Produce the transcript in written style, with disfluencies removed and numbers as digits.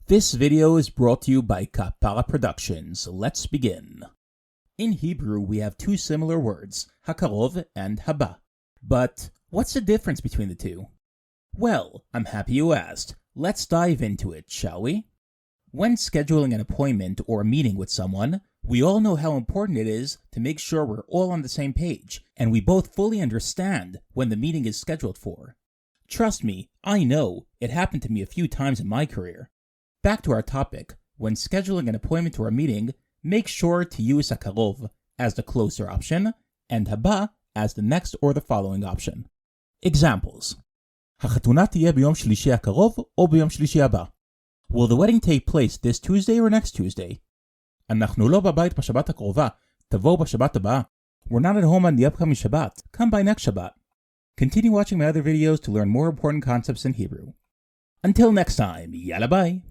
This video is brought to you by Kapara Productions. Let's begin. In Hebrew, we have two similar words, HaKarov and HaBa. But what's the difference between the two? Well, I'm happy you asked. Let's dive into it, shall we? When scheduling an appointment or a meeting with someone, we all know how important it is to make sure we're all on the same page, and we both fully understand when the meeting is scheduled for. Trust me, I know. It happened to me a few times in my career. Back to our topic, when scheduling an appointment or a meeting, make sure to use HaKarov as the closer option and HaBa as the next or the following option. Examples. החתונה תהיה ביום שלישי הקרוב או ביום שלישי הבא. Will the wedding take place this Tuesday or next Tuesday? אנחנו לא בבית בשבת הקרובה, תבואו בשבת הבאה. We're not at home on the upcoming Shabbat, come by next Shabbat. Continue watching my other videos to learn more important concepts in Hebrew. Until next time, yalla bye!